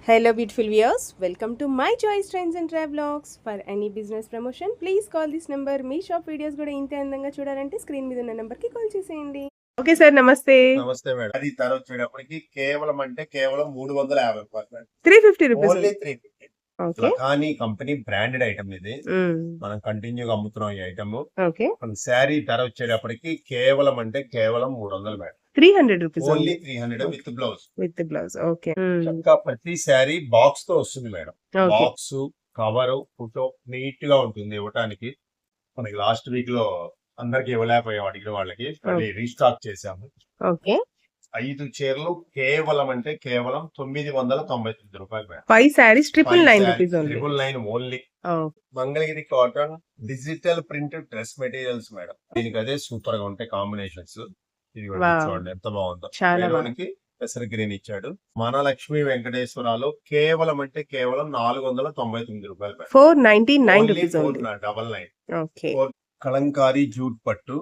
Hello beautiful viewers, welcome to my choice trends and travelogs. For any business promotion, please call this number. Me shop videos కూడా ఇంతే అందంగా చూడాలంటే screen మీద ఉన్న number కి call చేసేయండి. ఓకే సార్, నమస్తే. నమస్తే మేడం. అది ధర వచ్చేటప్పటికి కేవలం 350 రూపాయలు. 350 rupees. Only 350. Lakhani company branded item ఇది. మనం కంటిన్యూగా అమ్ముతున్నాం ఈ ఐటమ్. మన శారీ ధర వచ్చేటప్పటికి కేవలం 300 madam. 300 rupees. Only 300 with blouse. With blouse. Okay. చక్కగా ప్రతి శారీ బాక్స్ తో వస్తుంది madam. Box cover photo neat గా ఉంటుంది ఇవ్వటానికి. మనకి లాస్ట్ వీక్ లో అందరికి ఇవ్వలేకపోయాం అడిగిన వాళ్ళకి, మళ్ళీ రీస్టాక్ చేశాము. ఓకే. 5 చీరలు కేవలం 999 రూపాయలు madam. 5 saris 999 rupees. 999 only. Mangalagiri cotton digital printed dress materials madam. దీనికి అదే సూపర్ గా ఉంటాయి కాంబినేషన్స్. ఇది కూడా చూడండి ఎంత బాగుందో. మనకి పెసర గ్రీన్ ఇచ్చాడు. మన లక్ష్మీ వెంకటేశ్వరాలు కేవలం 499 రూపాయలు. 499 రూపీస్. 499. కలంకారీ జూట్ పట్టు.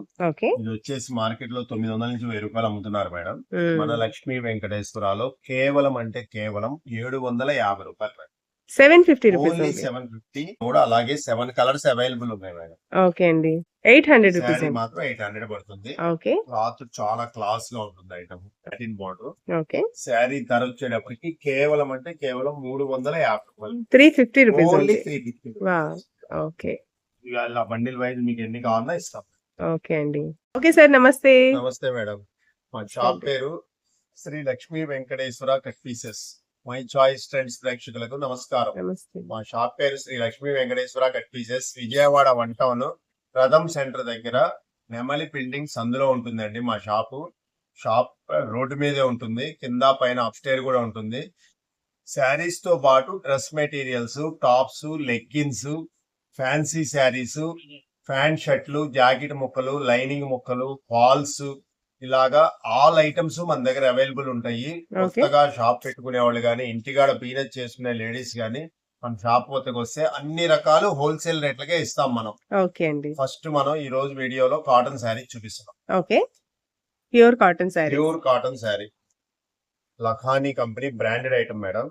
ఇది వచ్చేసి మార్కెట్ లో 900 నుంచి 1000 రూపాయలు అమ్ముతున్నారు మేడం. మన లక్ష్మీ వెంకటేశ్వరాలు కేవలం 750 రూపాయలు మేడం. 750 రూపీస్. ఓన్లీ 750 కూడా. అలాగే 7 కలర్స్ అవైలబుల్ ఉన్నాయి మేడం. ఓకే అండి. 800 రూపీస్ మాత్రం 800 పడుతుంది. ఓకే. క్లాత్ చాలా క్లాస్ గా ఉంటుంది ఐటమ్. 13 బార్డర్. ఓకే. శారీ ధర వచ్చేటప్పటికి కేవలం 350 రూపాయలు. 350 రూపీస్. ఓన్లీ 350. ఓకే. ఇవాళ బండిల్ వైజ్ మీకు ఎన్ని కావాలన్నా ఇస్తాం. ఓకే అండి. ఓకే సార్, నమస్తే. నమస్తే మేడం. మా షాప్ పేరు Shri Lakshmi Venkateswara cut pieces. My choice trends ప్రేక్షకులకు నమస్కారం. మా షాప్ పేరు Shri Lakshmi Venkateswara cut pieces. Vijayawada 1 town రథం సెంటర్ దగ్గర నెమలి ప్రింటింగ్స్ అందులో ఉంటుందండి మా షాపు. షాప్ రోడ్డు మీదే ఉంటుంది. కింద పైన అప్స్టైర్ కూడా ఉంటుంది. శారీస్ తో పాటు dress materials, tops, leggings, fancy saris, pant షర్ట్లు, జాకెట్ ముక్కలు, లైనింగ్ ముక్కలు, ఫాల్స్, ఇలాగా ఆల్ ఐటమ్స్ మన దగ్గర అవైలబుల్ ఉంటాయి. కొత్తగా షాప్ పెట్టుకునే వాళ్ళు గానీ, ఇంటికాడ బిజినెస్ చేసుకునే లేడీస్ గానీ మన షాప్ వద్దకు వస్తే అన్ని రకాలు హోల్సేల్ రేట్లకే ఇస్తాం మనం. ఓకే అండి. ఫస్ట్ మనం ఈ రోజు వీడియోలో కాటన్ శారీ చూపిస్తున్నాం. Okay. Pure cotton sari. Pure cotton sari. Lakhani company branded item madam.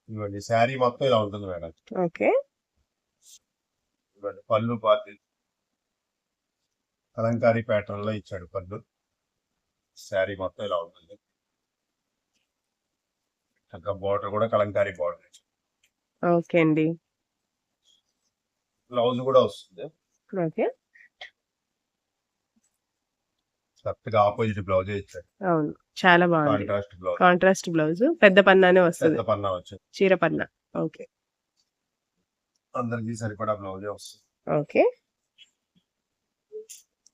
ఇవ్వండి శారీ మొత్తం ఇలా ఉంటుంది మేడం. ఓకే. ఇవ్వండి పళ్ళు పార్టీ కలంకారీ ప్యాటర్న్ లో ఇచ్చాడు పళ్ళు. శారీ మొత్తం ఇలా ఉంటుంది. చక్కగా బోర్డర్ కూడా కలంకారీ బోర్డర్. ఓకే అండి. బ్లౌజ్ కూడా వస్తుంది. ఓకే. కరెక్ట్గా ఆపోజిట్ బ్లౌజ్ ఇచ్చాడు. అవును, చాలా బాగుంది. Contrast blouse. Contrast blouse. పెద్ద పన్నానే వస్తుంది. పెద్ద పన్నా వచ్చింది. చీర పన్నా. ఓకే. అందరికి సరిపడా బ్లౌజే వస్తుంది. ఓకే.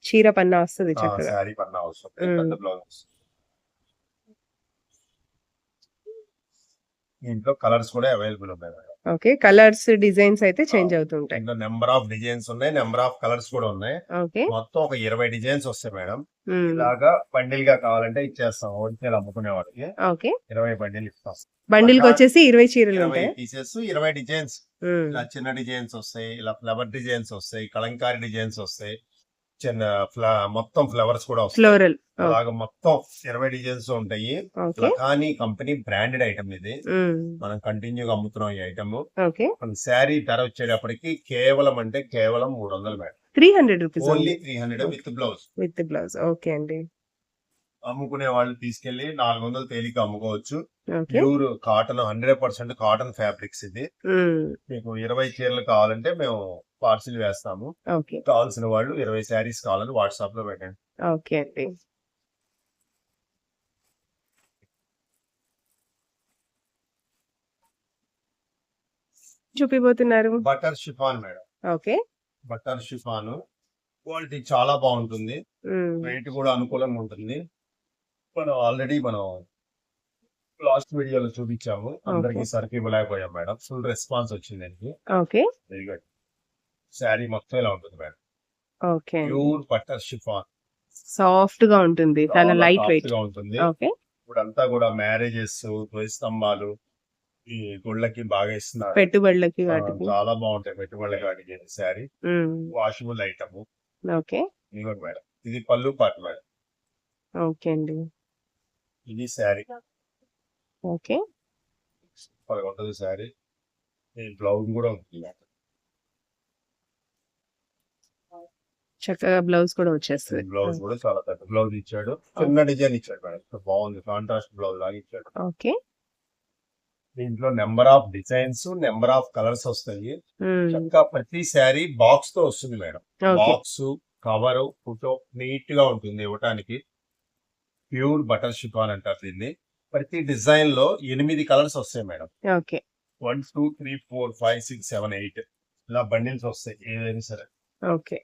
చీర పన్నా వస్తుంది చక్కగా. శారీ పన్నా వస్తుంది. పెద్ద బ్లౌజ్ వస్తుంది. ఇంట్లో కలర్స్ కూడా అవైలబుల్ ఉన్నాయి మేడం. ఓకే. కలర్స్ డిజైన్స్ అయితే చేంజ్ అవుతుంటాయి. ఇంకా నెంబర్ ఆఫ్ డిజైన్స్ ఉన్నాయి, నెంబర్ ఆఫ్ కలర్స్ కూడా ఉన్నాయి. ఓకే. మొత్తం ఒక 20 డిజైన్స్ వస్తాయి మేడం. ఇలాగా బండిల్ గా కావాలంటే ఇచ్చేస్తాం హోల్సేల్ అమ్ముకునే వాళ్ళకి. ఓకే. 20 బండిల్ ఇస్తాం. బండిల్ కి వచ్చేసి 20 చీరలు ఉంటాయి. Pieces 20 designs. ఇలా చిన్న డిజైన్స్ వస్తాయి, ఇలా ఫ్లవర్ డిజైన్స్ వస్తాయి, కలంకారీ డిజైన్స్ వస్తాయి, చిన్న మొత్తం ఫ్లవర్స్ కూడా వస్తాయి. ఫ్లోరల్. అలాగా మొత్తం 20 డిజైన్స్ ఉంటాయి. లఖానీ కంపెనీ బ్రాండెడ్ ఐటమ్ ఇది. మనం కంటిన్యూగా అమ్ముతున్నాం ఈ ఐటమ్. మన శారీ ధర వచ్చేటప్పటికి కేవలం 300 madam. 300 rupees. Only 300 with blouse. With blouse. Okay అండి. అమ్ముకునే వాళ్ళు తీసుకెళ్లి 400 తేలిక అమ్ముకోవచ్చు. ప్యూర్ కాటన్, 100% కాటన్ ఫ్యాబ్రిక్స్ ఇది. మీకు 20 చీరలు కావాలంటే మేము పార్సిల్ వేస్తాము. కావాల్సిన వాళ్ళు 20 శారీస్ కావాలని వాట్సాప్ లో పెట్టండి. ఓకే అండి. చూపిపోతున్నారు butter chiffon madam. Okay. Butter chiffon quality చాలా బాగుంటుంది. రేట్ కూడా అనుకూలంగా ఉంటుంది. మనం లాస్ట్ వీడియోలో చూపించాము. అందరికి సరికి ఇవ్వలేకపోయాం మేడం. ఫుల్ రెస్పాన్స్ వచ్చింది దానికి. ఓకే. Very good. శారీ మొత్తం ఇలా ఉంటుంది madam. Okay. Pure butter chiffon. Soft గా ఉంటుంది, చాలా లైట్ వెయిట్ గా ఉంటుంది. ఓకే. ఇప్పుడు అంతా కూడా మ్యారేజెస్, ధ్వజస్తంభాలు, ఈ గుళ్ళకి బాగా ఇస్తున్నారు. పెట్టుబడులకి చాలా బాగుంటాయి. పెట్టుబడులకి వాటికి sari. Washable item. Okay. Madam ఇది పళ్ళు పాటు మేడం. ఓకే అండి. ఇది శారీ ఓకే. సూపర్ గా ఉంటుంది శారీ. ఈ బ్లౌజ్ కూడా ఉంటుంది. చక్కగా బ్లౌజ్ కూడా వచ్చేస్తుంది. బ్లౌజ్ కూడా చాలా పెద్ద బ్లౌజ్ ఇచ్చాడు. చిన్న డిజైన్ ఇచ్చాడు మేడం. బాగుంది. కాంట్రాస్ట్ బ్లౌజ్ లాగా ఇచ్చాడు. ఓకే. దీంట్లో number of designs, number of colours వస్తాయి. చక్కగా ప్రతి శారీ బాక్స్ తో వస్తుంది madam. Okay. Box, cover, photo neat గా ఉంటుంది ఇవ్వటానికి. ప్యూర్ బటర్ షిఫాన్ అంటారు దీన్ని. ప్రతి డిజైన్ లో 8 కలర్స్ వస్తాయి మేడం. ఓకే. 1 2 3 4 5 6 7 8 ఇలా బండిల్స్ వస్తాయి ఏదైనా సరే. ఓకే.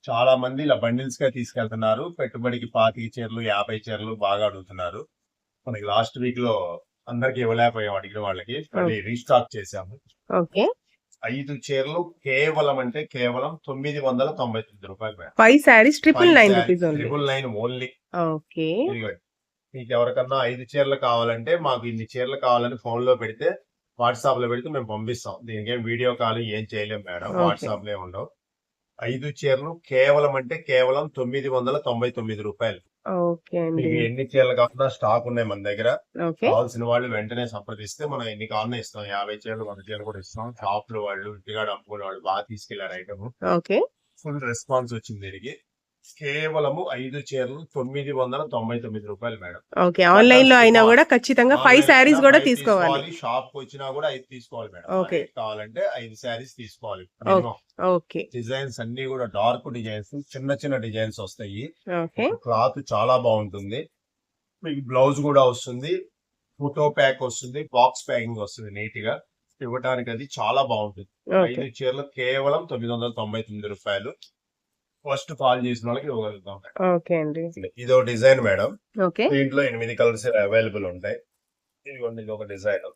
చాలా మంది ఇలా బండిల్స్ గా తీసుకెళ్తున్నారు. పెట్టుబడికి 25 చీరలు 50 చీరలు బాగా అడుగుతున్నారు. మనకి లాస్ట్ వీక్ లో అందరికి ఇవ్వలేకపోయాం అడిగిన వాళ్ళకి. మళ్ళీ రీస్టాక్ చేశాము. ఓకే. 5 చీరలు కేవలం అంటే కేవలం 999 రూపాయలు madam. 5 saris 999 rupees only. 999 only. Okay. ఇదిగోండి. మీకు ఎవరికన్నా 5 చీరలు కావాలంటే మాకు ఇన్ని చీరలు కావాలని ఫోన్ లో పెడితే వాట్సాప్ లో పెడితే మేము పంపిస్తాం. దీనికి ఏం వీడియో కాల్ ఏం చేయలేం మేడం. ఓకే. వాట్సాప్ లో ఉండవు. 5 చీరలు కేవలం అంటే కేవలం 999 రూపాయలు. ఓకే అండి. మీకు ఎన్ని చీరలు కావాలన్నా స్టాక్ ఉన్నాయి మన దగ్గర. ఓకే. కావాల్సిన వాళ్ళు వెంటనే సంప్రదిస్తే మనం ఎన్ని కావాలన్నా ఇస్తాం. 50 చీరలు 100 చీరలు కూడా ఇస్తాం. షాప్ లో వాళ్ళు ఇంటికాడ అమ్ముకునే వాళ్ళు బాగా తీసుకెళ్లారు ఐటమ్. ఓకే. ఫుల్ రెస్పాన్స్ వచ్చింది దీనికి. కేవలము 5 చీరలు 999 రూపాయలు మేడం. ఓకే. ఆన్లైన్ లో అయినా కూడా ఖచ్చితంగా 5 సారీస్ కూడా తీసుకోవాలి. షాప్ కు వచ్చినా కూడా 5 తీసుకోవాలి మేడం. ఓకే. కావాలంటే 5 సారీస్ తీసుకోవాలి. ఓకే. డిజైన్స్ అన్ని కూడా డార్క్ డిజైన్స్, చిన్న చిన్న డిజైన్స్ వస్తాయి. ఓకే. క్లాత్ చాలా బాగుంటుంది. మీకు బ్లౌజ్ కూడా వస్తుంది. ఫోటో ప్యాక్ వస్తుంది. బాక్స్ ప్యాకింగ్ వస్తుంది నీట్ గా. ఇవ్వడానికి అది చాలా బాగుంటుంది. ఓకే. 5 చీరలు కేవలం 999 రూపాయలు. ఫస్ట్ కాల్ చేసిన వాళ్ళకి ఇవ్వగలుగుతాం. ఓకే అండి. ఇదో డిజైన్ మేడం. ఓకే. దీంట్లో 8 కలర్స్ అవైలబుల్ ఉంటాయి. ఇదిగోండి ఇది ఒక డిజైన్.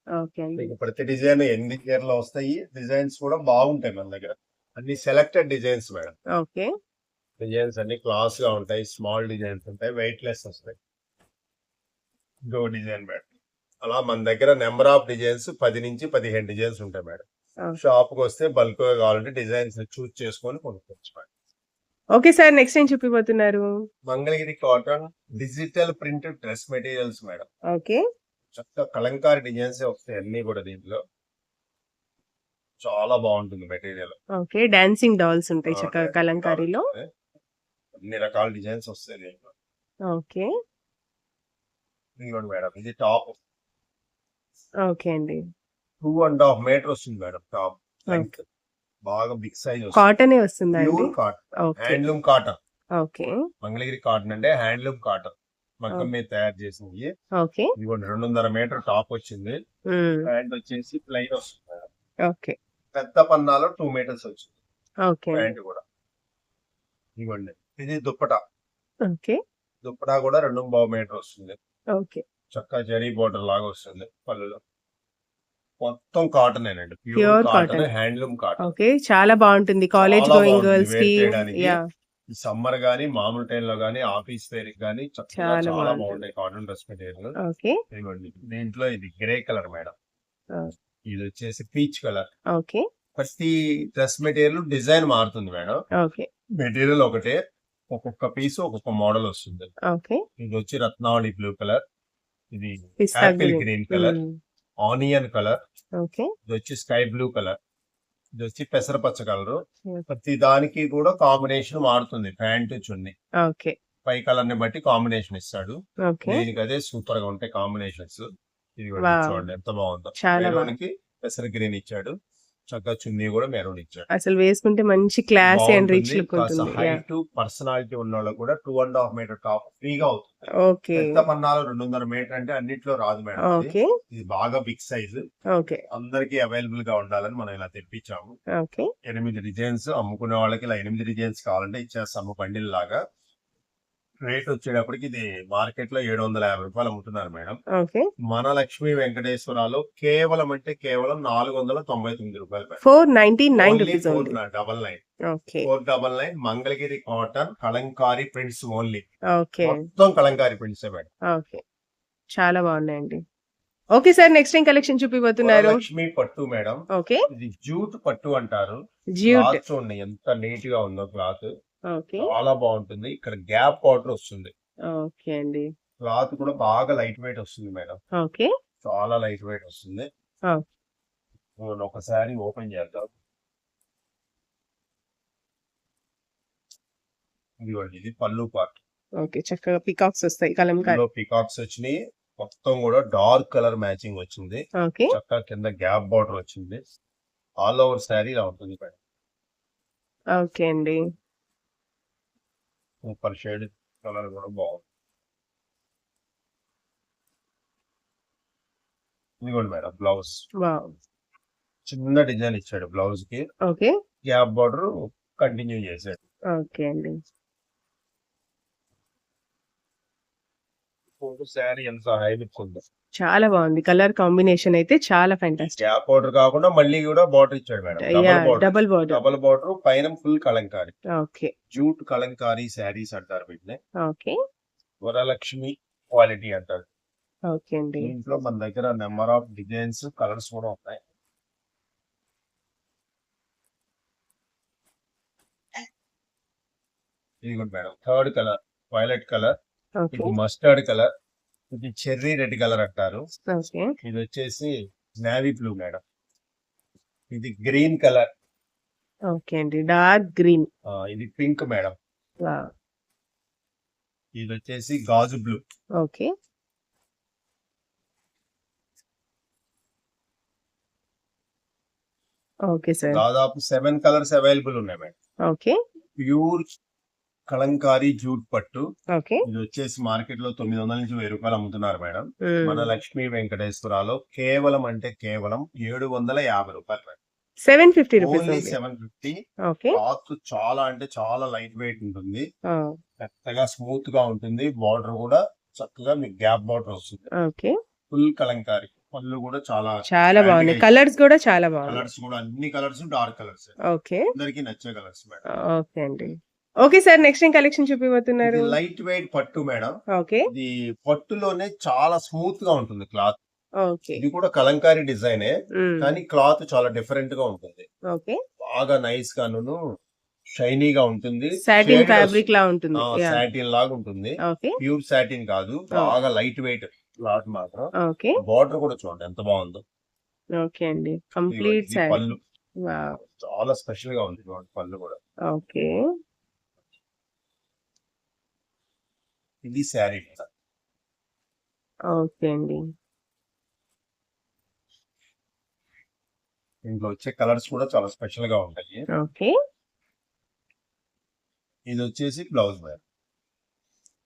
ఓకే అండి. మీకు ప్రతి డిజైన్ 8 చీరలు వస్తాయి. డిజైన్స్ కూడా బాగుంటాయి మన దగ్గర. అన్ని selected designs madam. Okay. Designs అన్ని క్లాస్ గా ఉంటాయి. స్మాల్ డిజైన్స్ ఉంటాయి. వెయిట్ లెస్ వస్తాయి. ఇంకో డిజైన్ మేడం. అలా మన దగ్గర నెంబర్ ఆఫ్ డిజైన్స్ 10 నుంచి 15 డిజైన్స్ ఉంటాయి మేడం. షాప్ కు వస్తే బల్క్ గా కావాలంటే డిజైన్స్ చూస్ చేసుకొని కొనుక్కోవచ్చు మేడం. ఓకే సార్, నెక్స్ట్ ఏం చూపిపోతున్నారు? Mangalagiri cotton digital printed dress materials madam. Okay. చక్కగా కలంకారీ డిజైన్స్ వస్తాయి అన్ని కూడా దీంట్లో. చాలా బాగుంటుంది మెటీరియల్. ఓకే. డాన్సింగ్ డాల్స్ ఉంటాయి చక్కగా కలంకారీలో. అన్ని రకాల డిజైన్స్ వస్తాయి దీంట్లో. ఓకే. ఇదిగోండి మేడం, ఇది టాప్. ఓకే అండి. 2.5 మీటర్ వస్తుంది మేడం టాప్ లెంగ్త్. బాగా బిగ్ సైజ్ వస్తుంది. కాటనే వస్తుందా అండి? Pure cotton, okay. Handloom cotton. Okay. Mangalagiri cotton అంటే హ్యాండ్లూమ్ కాటన్, మగ్గం మీద తయారు చేసింది. ఓకే. ఇదిగోండి 2.5 మీటర్ టాప్ వచ్చింది. ప్యాంట్ వచ్చేసి ప్లెయిన్ వస్తుంది మేడం. ఓకే. పెద్ద పన్నాలో 2 మీటర్స్ వచ్చింది ఓకే. ప్యాంట్ కూడా. ఇదిగోండి ఇది దుప్పటా. ఓకే. దుప్పటా కూడా 2.5 మీటర్ వస్తుంది. ఓకే. చక్కగా జరీ బోర్డర్ లాగా వస్తుంది పళ్ళులో. మొత్తం కాటన్ ఏనండి, Pure pure cotton, cotton. Handloom cotton. Okay. చాలా బాగుంటుంది కాలేజ్ చాలా గోయింగ్ బాగుంటుంది గర్ల్స్ కి. వేర్ చేయడానికి. యా. ఈ సమ్మర్ గానీ మామూలు టైం లో గానీ ఆఫీస్ వేర్ గానీ చక్కగా చాలా చాలా బాగుంటుంది. బాగుంటాయి కాటన్ డ్రెస్ మెటీరియల్. ఓకే. ఇదిగోండి దీంట్లో ఇది గ్రే కలర్ మేడం. ఆ. ఇది వచ్చేసి పీచ్ కలర్. ఓకే. ప్రతి డ్రెస్ మెటీరియల్ డిజైన్ మారుతుంది మేడం. ఓకే. మెటీరియల్ ఒకటే, ఒక్కొక్క పీస్ ఒక్కొక్క మోడల్ వస్తుంది. ఓకే. ఇది వచ్చి రత్నావళి బ్లూ కలర్, ఇది పిస్తా apple green colour, onion colour, okay. ఇది వచ్చి స్కై బ్లూ కలర్, ఇది వచ్చి పెసరపచ్చ కలర్. Hmm. ప్రతి దానికి కూడా కాంబినేషన్ మారుతుంది. ప్యాంటు చున్నీ ఓకే. పై కలర్ ని బట్టి కాంబినేషన్ ఇస్తాడు. ఓకే. దీనికి అదే సూపర్ గా ఉంటాయి కాంబినేషన్స్. ఇది కూడా Wow. చూడండి ఎంత బాగుందో. చాలా బాగుంది. మెరూన్ కి పెసర గ్రీన్ ఇచ్చాడు. చక్కగా చున్నీ కూడా మెరూన్ ఇచ్చాడు. అసలు వేసుకుంటే మంచి క్లాసీ అండ్ రిచ్ బాగుంటుంది. లుక్ కాస్త ఉంటుంది. యా. హైట్ పర్సనాలిటీ ఉన్న వాళ్ళకి కూడా 2.5 మీటర్ టాప్ ఫ్రీగా అవుతుంది. ఓకే. పెద్ద పన్నాలు 2.5 మీటర్ అంటే అన్నిట్లో రాదు మేడం. ఇది. ఓకే. ఇది బాగా బిగ్ సైజ్, ఓకే. అందరికి అవైలబుల్ గా ఉండాలని మనం ఇలా తెప్పించాము. ఓకే. 8 డిజైన్స్ అమ్ముకునే వాళ్ళకి ఇలా 8 డిజైన్స్ కావాలంటే ఇచ్చేస్తాము బండిల్ లాగా. రేట్ వచ్చేటప్పటికి ఇది మార్కెట్ లో 750 రూపాయలు అమ్ముతున్నారు మేడం. ఓకే. మన లక్ష్మీ వెంకటేశ్వరాలో కేవలం అంటే కేవలం 499 రూపాయలు madam. 499 only rupees only. 499 okay. 499 Mangalagiri cotton Kalamkari prints only. Okay. మొత్తం కలంకారీ ప్రింట్స్ మేడం. ఓకే. చాలా బాగున్నాయండి. ఓకే సార్, నెక్స్ట్ ఏం కలెక్షన్ చూపిపోతున్నారు? లక్ష్మీ పట్టు మేడం. ఓకే. ఇది జూట్ పట్టు అంటారు. జ్యూట్. క్లాత్ చూడండి ఎంత నీట్ గా ఉందో క్లాత్. ఓకే. చాలా బాగుంటుంది. ఇక్కడ గ్యాప్ బార్డర్ వస్తుంది. ఓకే అండి. క్లాత్ కూడా బాగా లైట్ వెయిట్ వస్తుంది మేడం. ఓకే. చాలా లైట్ వెయిట్ వస్తుంది. ఆ! ఒకసారి ఓపెన్ చేద్దాం. ఇదిగోండి, ఇది పళ్ళు పార్ట్. ఓకే. చక్కగా పికాక్స్ వస్తాయి. కలంకారీ. ఇందులో పికాక్స్ వచ్చినాయి. మొత్తం కూడా డార్క్ కలర్ మ్యాచింగ్ వచ్చింది. ఓకే. చక్కగా కింద గ్యాప్ బార్డర్ వచ్చింది. ఆల్ ఓవర్ శారీ ఇలా ఉంటుంది మేడం. ఓకే అండి. సూపర్ షేడ్ కలర్ కూడా బాగుంది. ఇదిగోండి మేడం బ్లౌజ్. వావ్! చిన్న డిజైన్ ఇచ్చాడు బ్లౌజ్ కి. ఓకే. గ్యాప్ బార్డర్ కంటిన్యూ చేశాడు. ఓకే అండి. శారీ ఎంత హై లుక్ ఉందో. చాలా బాగుంది. కలర్ కాంబినేషన్ అయితే చాలా ఫెంటాస్టిక్. గ్యాప్ బార్డర్ కాకుండా మళ్ళీ కూడా బార్డర్ ఇచ్చాడు మేడం. Yeah! Double border. Double border పైన full Kalamkari. Okay. Jute Kalamkari saris అంటారు వీటిని. ఓకే. వరలక్ష్మి క్వాలిటీ అంటారు. ఓకే అండి. దీంట్లో మన దగ్గర నెంబర్ ఆఫ్ డిజైన్స్ కలర్స్ కూడా ఉన్నాయి. ఇది కూడా madam third colour violet colour, okay. ఇది మస్టర్డ్ కలర్, ఇది చెర్రీ రెడ్ కలర్ అంటారు. ఓకే. ఇది వచ్చేసి నేవీ బ్లూ మేడం. ఇది గ్రీన్ కలర్. ఓకే అండి. Dark green. ఇది పింక్ మేడం. వావ్! ఇది వచ్చేసి గాజు బ్లూ. ఓకే. Okay sir. దాదాపు 7 కలర్స్ అవైలబుల్ ఉన్నాయి madam. Okay. Pure Kalamkari jute పట్టు. ఓకే. ఇది వచ్చేసి మార్కెట్ లో 900 నుంచి 1000 రూపాయలు అమ్ముతున్నారు మేడం. మన హ్మ్. లక్ష్మీ వెంకటేశ్వరాలో కేవలం అంటే కేవలం 750 రూపాయలు madam. 750 rupees only only. 750. Okay. Cloth చాలా అంటే చాలా లైట్ వెయిట్ ఉంటుంది. ఆ! మెత్తగా స్మూత్ గా ఉంటుంది. బార్డర్ కూడా చక్కగా మీకు గ్యాప్ బార్డర్ వస్తుంది. ఓకే. ఫుల్ కలంకారీ. పళ్ళు కూడా చాలా చాలా బాగున్నాయి. కలర్స్ కూడా చాలా బాగున్నాయి. కలర్స్ కూడా అన్ని కలర్స్ డార్క్ కలర్స్. ఓకే. అందరికి నచ్చే కలర్స్ మేడం. ఓకే అండి. Okay sir. నెక్స్ట్ ఏం కలెక్షన్ చూపిపోతున్నారు? ఇది లైట్ వెయిట్ పట్టు మేడం. ఓకే. ఇది పట్టులోనే చాలా స్మూత్ గా ఉంటుంది క్లాత్. ఓకే. ఇది కూడా కలంకారీ డిజైనే, హ్మ్. కానీ క్లాత్ చాలా డిఫరెంట్ గా ఉంటుంది. ఓకే. బాగా నైస్ గాను షైనీగా ఉంటుంది. సాటిన్ ఫ్యాబ్రిక్ లా ఉంటుంది. యా. సాటిన్ లాగా ఉంటుంది. ఓకే. ప్యూర్ సాటిన్ కాదు, బాగా లైట్ వెయిట్ క్లాత్ మాత్రం. ఓకే. బార్డర్ కూడా చూడండి ఎంత బాగుందో. ఓకే అండి. కంప్లీట్ ఇది సారీ. పళ్ళు వావ్! చాలా స్పెషల్ గా ఉంది చూడండి పళ్ళు కూడా. ఓకే. ఇది శారీ. ఓకే అండి. ఇంట్లో వచ్చే కలర్స్ కూడా చాలా స్పెషల్ గా ఉంటాయి. ఓకే. ఇది వచ్చేసి బ్లౌజ్ మేడం.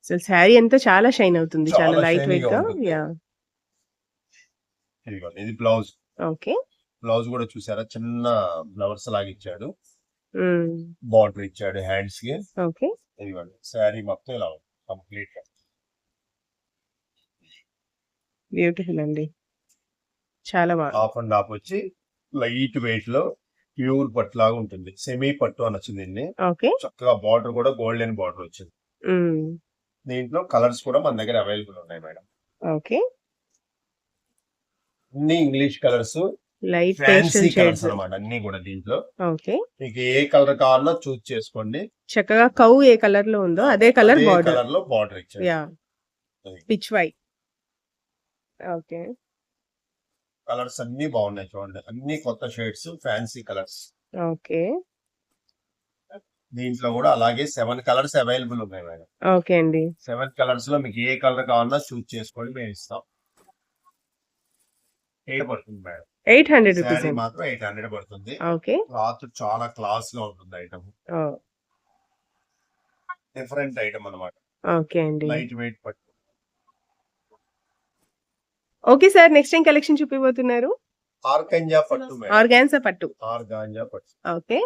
అసలు శారీ అంతా చాలా షైన్ అవుతుంది. చాలా చాలా లైట్ షైనీగా వెయిట్ గా. ఉంటుంది. యా. ఇదిగోండి, ఇది బ్లౌజ్. ఓకే. బ్లౌజ్ కూడా చూసారా, చిన్న ఫ్లవర్స్ లాగా ఇచ్చాడు. హ్మ్. బార్డర్ ఇచ్చాడు హ్యాండ్స్ కి. ఓకే. ఇదిగోండి శారీ మొత్తం ఇలా ఉంది కంప్లీట్ గా. బ్యూటిఫుల్ అండి. చాలా బాగుంది. హాఫ్ అండ్ హాఫ్ వచ్చి లైట్ వెయిట్ లో ప్యూర్ పట్టు లాగా ఉంటుంది. సెమీ పట్టు అని వచ్చింది దీన్ని. ఓకే. చక్కగా బార్డర్ కూడా గోల్డెన్ బార్డర్ వచ్చింది. హ్మ్. దీంట్లో కలర్స్ కూడా మన దగ్గర అవైలబుల్ ఉన్నాయి మేడం. ఓకే. అన్ని English colours, light fancy pastel colours shades. అన్నమాట అన్ని కూడా దీంట్లో. ఓకే. మీకు ఏ కలర్ కావాలన్నా చూస్ చేసుకోండి. చక్కగా కౌ ఏ కలర్ లో ఉందో అదే కలర్ అదే బార్డర్. కలర్ లో బార్డర్ ఇచ్చాడు. Yeah. Pitch white. Okay. Colours అన్ని బాగున్నాయి చూడండి, అన్ని కొత్త షేడ్స్, ఫ్యాన్సీ కలర్స్. ఓకే. దీంట్లో కూడా అలాగే 7 కలర్స్ అవైలబుల్ ఉన్నాయి మేడం. ఓకే అండి. 7 కలర్స్ లో మీకు ఏ కలర్ కావాలన్నా చూస్ చేసుకోండి, మేము ఇస్తాం. 8 పడుతుంది మేడం. 800 రూపీస్ శారీ అండి. మాత్రం 800 పడుతుంది. ఓకే. క్లాత్ చాలా క్లాస్ గా ఉంటుంది. ఐటమ్ ఓ, డిఫరెంట్ ఐటమ్ అన్నమాట. ఓకే అండి. లైట్ వెయిట్ పట్టు. Okay sir. నెక్స్ట్ ఏం కలెక్షన్ చూపిపోతున్నారు? ఆర్గంజా పట్టు మేడం. ఆర్గాన్సా పట్టు. ఆర్గాంజా పట్టు. ఓకే.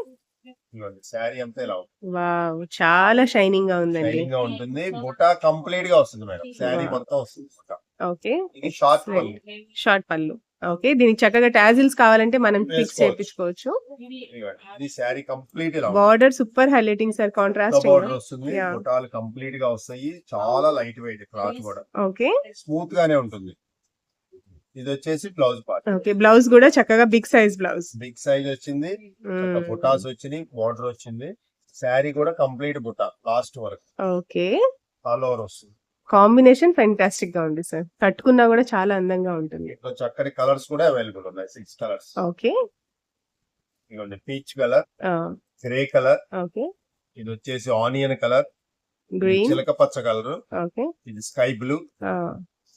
ఇదిగోండి, శారీ అంతా ఇలా ఉంటుంది. వావ్! చాలా షైనింగ్ గా ఉందండి. షైనింగ్ గా ఉంటుంది. బుటా కంప్లీట్ గా వస్తుంది మేడం. శారీ Wow. మొత్తం వస్తుంది బుటా. ఓకే. ఇది షార్ట్ పళ్ళు. షార్ట్ పళ్ళు. ఓకే. దీనికి చక్కగా టాజిల్స్ కావాలంటే మనం ఫిక్స్ వేసుకోవచ్చు. చేయించుకోవచ్చు. ఇదిగోండి, ఇది శారీ కంప్లీట్ ఇలా ఉంటుంది. Border super highlighting sir. Contrasting. Border వస్తుంది. Yeah. బుటాలు కంప్లీట్ గా వస్తాయి. చాలా లైట్ వెయిట్ క్లాత్ కూడా ఓకే. స్మూత్ గానే ఉంటుంది. ఇది వచ్చేసి బ్లౌజ్ పార్ట్. ఓకే. బ్లౌజ్ కూడా చక్కగా big size blouse. Big size వచ్చింది. బుటాస్ వచ్చినాయి. బార్డర్ వచ్చింది. శారీ కూడా కంప్లీట్ బుటా లాస్ట్ వరకు. ఓకే. ఆల్ ఓవర్ వస్తుంది. కాంబినేషన్ ఫెంటాస్టిక్ గా ఉంది సార్. కట్టుకున్నా కూడా చాలా అందంగా ఉంటుంది. ఇంట్లో చక్కని కలర్స్ కూడా అవైలబుల్ ఉన్నాయి. 6 కలర్స్. ఓకే. ఇదిగోండి పీచ్ కలర్, ఆ! Grey colour, okay. ఇది వచ్చేసి ఆనియన్ కలర్, ఇది గ్రీన్. చిలక పచ్చ కలర్, ఓకే. ఇది స్కై బ్లూ, ఆ!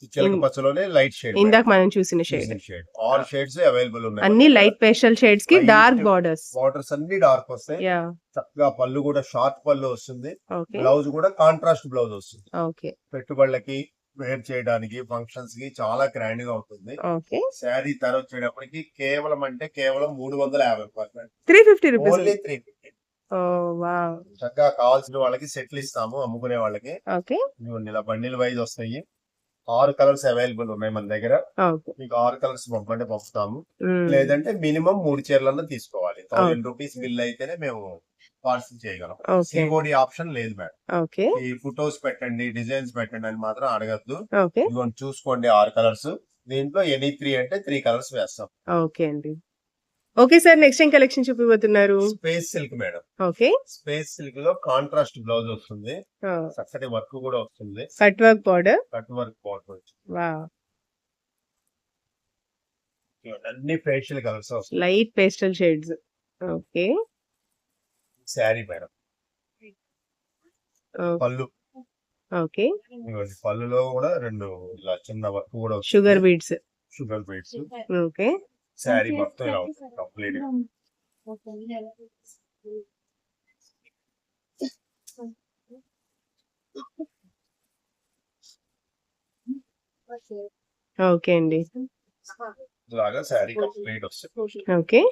ఈ చిలక పచ్చలోనే లైట్ షేడ్. ఇందాక మనం చూసిన షేడ్. ఆల్ షేడ్స్ అవైలబుల్ ఉన్నాయి. అన్ని లైట్ పేస్టల్ షేడ్స్ కి డార్క్ బార్డర్స్. బార్డర్స్ అన్ని డార్క్ వస్తాయి. యా. చక్కగా పళ్ళు కూడా షార్ట్ పళ్ళు వస్తుంది. ఓకే. బ్లౌజ్ కూడా కాంట్రాస్ట్ బ్లౌజ్ వస్తుంది. ఓకే. పెట్టుబడులకి వేర్ చేయడానికి ఫంక్షన్స్ కి చాలా గ్రాండ్ గా ఉంటుంది. ఓకే. శారీ ధర వచ్చేటప్పటికి కేవలం 350 రూపాయలు. 350 రూపీస్. ఓన్లీ 350. ఓ వావ్. చక్కగా కావాల్సిన వాళ్ళకి సెట్లు ఇస్తాము అమ్ముకునే వాళ్ళకి. ఓకే. ఇదిగోండి ఇలా బండిల్ వైజ్ వస్తాయి. 6 కలర్స్ అవైలబుల్ ఉన్నాయి మన దగ్గర. ఓకే. మీకు 6 కలర్స్ పంపండి పంపుతాము. మ్మ్. లేదంటే మినిమం 3 చీరలన్నా తీసుకోవాలి. 1000 రూపీస్ బిల్ అయితేనే మేము పార్సల్ చేయగలం. ఓకే. సిఓడి ఆప్షన్ లేదు మేడం. ఓకే. ఈ ఫొటోస్ పెట్టండి, డిజైన్స్ పెట్టండి అని మాత్రం అడగద్దు. ఓకే. ఇదిగోండి చూసుకోండి 6 కలర్స్. దీంట్లో ఎనీ 3 అంటే 3 కలర్స్ వేస్తాం. ఓకే అండి. ఓకే సార్, నెక్స్ట్ ఏం కలెక్షన్ చూపిపోతున్నారు? Space silk madam. Okay. Space silk లో కాంట్రాస్ట్ బ్లౌజ్ వస్తుంది. ఆ, చక్కటి వర్క్ కూడా వస్తుంది. Cut work border. Cut work border వచ్చింది. వావ్. అన్ని ఫేషియల్ కలర్స్ వస్తాయి. Light pastel shades. Okay. Sari madam. ఓ- పళ్ళు ఓకే. ఇదిగోండి, పళ్ళులో కూడా 2 ఇలా చిన్న వర్క్ కూడా వస్తుంది. Sugar beads. Sugar beads. Okay. Sari మొత్తం ఇలా ఉంటుంది కంప్లీట్ గా. ఓకే అండి. ఇలాగా శారీ కంప్లీట్ వస్తుంది. ఓకే.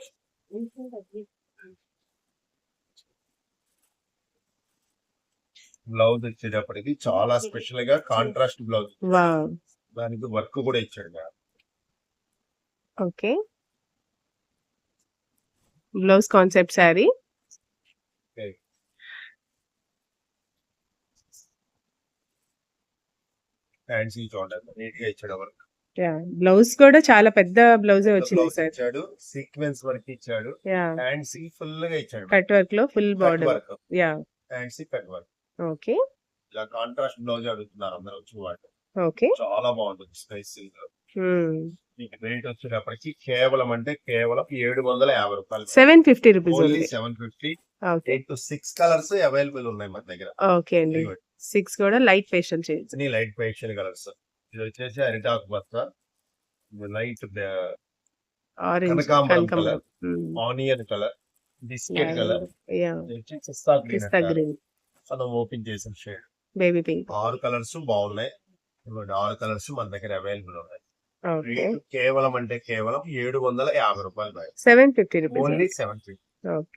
బ్లౌజ్ వచ్చేటప్పటికి చాలా స్పెషల్ గా కాంట్రాస్ట్ బ్లౌజ్. వావ్. దానికి వర్క్ కూడా ఇచ్చాడు madam. Okay. Blouse concept sari. Hands చూడండి నీట్ గా ఇచ్చాడు వర్క్. యా. బ్లౌజ్ కూడా చాలా పెద్ద బ్లౌజ్ వచ్చింది బ్లౌజ్ సార్. ఇచ్చాడు, సీక్వెన్స్ వర్క్ ఇచ్చాడు, యా. హ్యాండ్స్ కి ఫుల్ గా ఇచ్చాడు. కట్ వర్క్ లో full cut border. Work, yeah. Hands కి కట్ వర్క్. ఓకే. ఇలా కాంట్రాస్ట్ బ్లౌజ్ అడుగుతున్నారు అందరూ వచ్చి వాళ్ళు. ఓకే. చాలా బాగుంటుంది స్పైస్ సిల్క్. మ్మ్. మీకు రేట్ వచ్చేటప్పటికి కేవలం 750 రూపాయలు. 750 రూపీస్ ఓన్లీ ఉంది. 750. ఓకే. 6 కలర్స్ అవైలబుల్ ఉన్నాయి మన దగ్గర. ఓకే అండి. 6 కూడా లైట్ ఫేషియల్ షేడ్స్. అన్ని లైట్ పేస్టల్ కలర్స్. ఇది వచ్చేసి అరిటాకు బత్త, లైట్ ఆరెంజ్. కనకాంబరం కనకాంబరం. Colour, onion colour, biscuit colour, yeah. పిస్తా గ్రీన్ పిస్తా గ్రీన్. మనం ఓపెన్ చేసిన షేడ్. Baby pink. 6 కలర్స్ బాగున్నాయి. 6 కలర్స్ మన దగ్గర అవైలబుల్ ఉన్నాయి. ఓకే. రేట్ కేవలం 750 రూపాయలు. 750 rupees. Only 750. Okay.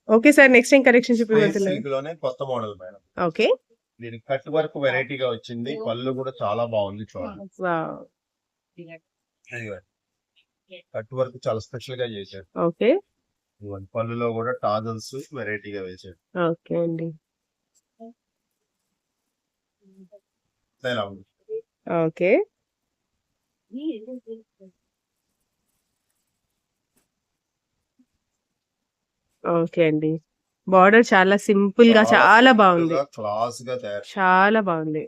Okay sir, next ఏం కలెక్షన్ స్పేస్ చూపిపోతున్నారు? సిల్క్ లోనే కొత్త మోడల్ మేడం. ఓకే. దీని కట్ వర్క్ వెరైటీగా వచ్చింది. పళ్ళు కూడా చాలా బాగుంది చూడండి. వావ్. కట్ వర్క్ చాలా స్పెషల్ గా చేశారు. ఓకే. ఇదిగోండి, పళ్ళులో కూడా టాజల్స్ వెరైటీగా వేశారు. ఓకే అండి. ఇలా ఉంది. ఓకే. ఓకే అండి. బార్డర్ చాలా సింపుల్ గా చాలా బాగుంది. క్లాస్ గా తయారు, చాలా బాగుంది.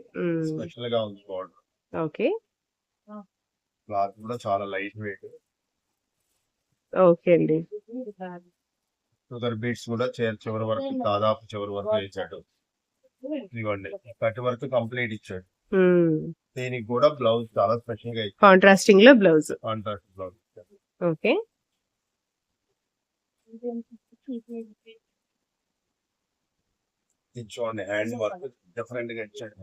స్పెషల్ గా ఉంది బార్డర్. ఓకే. క్లాత్ కూడా చాలా లైట్ వెయిట్. ఓకే అండి. షుగర్ బీట్స్ కూడా చివరి వరకు, దాదాపు చివరి వరకు ఇచ్చాడు. ఇదిగోండి, కట్ వర్క్ కంప్లీట్ ఇచ్చాడు. దీనికి కూడా బ్లౌజ్ చాలా స్పెషల్ గా ఇచ్చాడు. కాంట్రాస్టింగ్ లో బ్లౌజ్. Contrast blouse. ఓకే. ఇది చూడండి, హ్యాండ్ వర్క్ డిఫరెంట్ గా ఇచ్చాడు.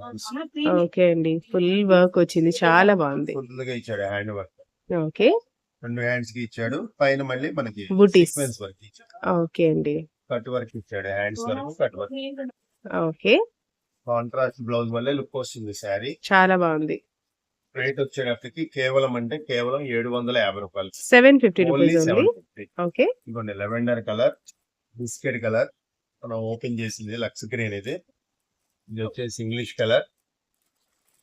ఓకే అండి. ఫుల్ వర్క్ వచ్చింది, చాలా బాగుంది. ఫుల్ గా ఇచ్చాడు హ్యాండ్ వర్క్. ఓకే. 2 హ్యాండ్స్ కి ఇచ్చాడు. పైన మళ్ళీ మనకి బూటీస్. సీక్వెన్స్ వర్క్ ఇచ్చాడు. ఓకే అండి. కట్ వర్క్ ఇచ్చాడు. హ్యాండ్స్ వరకు cut work. Okay. Contrast blouse వల్లే లుక్ వస్తుంది శారీ. చాలా బాగుంది. రేట్ వచ్చేటప్పటికి కేవలం 750 రూపాయలు. 750 ఓన్లీ రూపీస్ ఉంది. 750. ఓకే. ఇదిగోండి, లెవెండర్ కలర్, బిస్కెట్ కలర్, మనం ఓపెన్ చేసింది లక్స్ గ్రీన్. ఇది వచ్చేసి ఇంగ్లీష్ కలర్,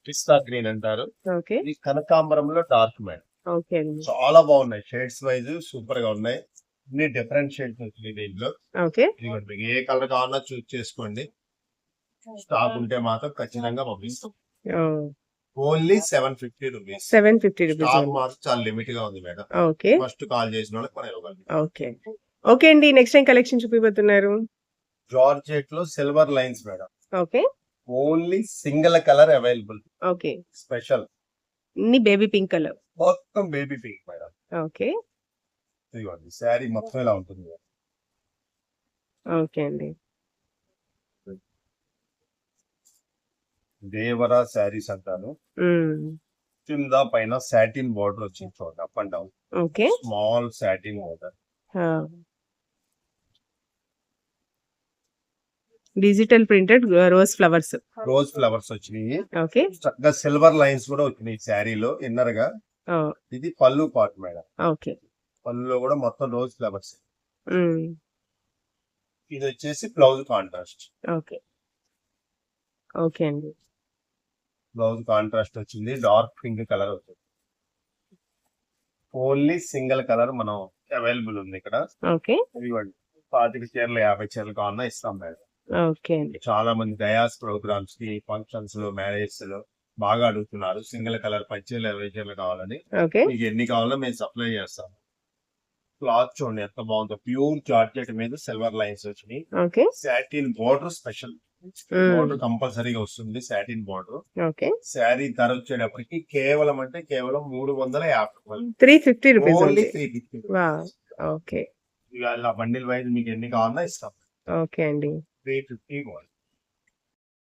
పిస్తా గ్రీన్ అంటారు. ఓకే. ఇది కనకాంబరంలో డార్క్ మేడం. ఓకే అండి. చాలా బాగున్నాయి. షేడ్స్ వైజ్ సూపర్ గా ఉన్నాయి. అన్ని డిఫరెంట్ షేడ్స్ వచ్చినాయి దీంట్లో. ఓకే. ఇదిగోండి, మీకు ఏ కలర్ కావాలన్నా చూస్ చేసుకోండి. స్టాక్ ఉంటే మాత్రం ఖచ్చితంగా పంపిస్తాం. Only 750 rupees. 750 రూపీస్. స్టాక్ మాత్రం చాలా లిమిట్ గా ఉంది మేడం. ఓకే ఫస్ట్ కాల్ చేసిన వాళ్ళకి మనం ఇవ్వగలం. ఓకే ఓకే అండి. నెక్స్ట్ టైం కలెక్షన్ చూపిపోతున్నారు. జార్జెట్ లో silver lines madam. Okay only single colour available. Okay special ఇన్ని బేబీ పింక్ కలర్. మొత్తం బేబీ పింక్ మేడం. ఓకే ఇదిగోండి శారీ మొత్తం ఇలా ఉంటుంది. ఓకే అండి. దేవరా శారీస్ అంటాను. కింద పైన సాటిన్ బోర్డర్ వచ్చింది చూడండి, up and down. Okay small satin border. Digital printed rose flowers. Rose flowers వచ్చినాయి. ఓకే చక్కగా సిల్వర్ లైన్స్ కూడా వచ్చినాయి శారీలో ఇన్నర్ గా. ఇది పళ్ళు పార్ట్ మేడం. ఓకే పళ్ళులో కూడా మొత్తం రోజ్ ఫ్లవర్స్. ఇది వచ్చేసి బ్లౌజ్ కాంట్రాస్ట్. ఓకే ఓకే అండి. బ్లౌజ్ కాంట్రాస్ట్ వచ్చింది, డార్క్ పింక్ కలర్ వచ్చింది. ఓన్లీ సింగిల్ కలర్ మనం అవైలబుల్ ఉంది ఇక్కడ. ఓకే ఇవ్వండి, 25 చీరలు 50 చీరలు కావాలన్నా ఇస్తాం మేడం. ఓకే అండి. చాలా మంది డయాస్ ప్రోగ్రామ్స్ కి, ఫంక్షన్స్ లో, మ్యారేజెస్ లో బాగా అడుగుతున్నారు సింగిల్ కలర్ 10 చీరలు 20 చీరలు కావాలని. ఓకే మీకు ఎన్ని కావాలో మేము సప్లై చేస్తాం. క్లాత్ చూడండి ఎంత బాగుందో, ప్యూర్ జార్జెట్ మీద సిల్వర్ లైన్స్ వచ్చినాయి. Okay satin border special border కంపల్సరీగా వస్తుంది, సాటిన్ బోర్డర్. ఓకే శారీ ధర వచ్చేటప్పటికి కేవలం 350 రూపాయలు. 350 రూపీస్. ఓన్లీ 350. ఓకే ఇలా బండిల్ వైజ్ మీకు ఎన్ని కావాలన్నా ఇస్తాం. ఓకే అండి. 350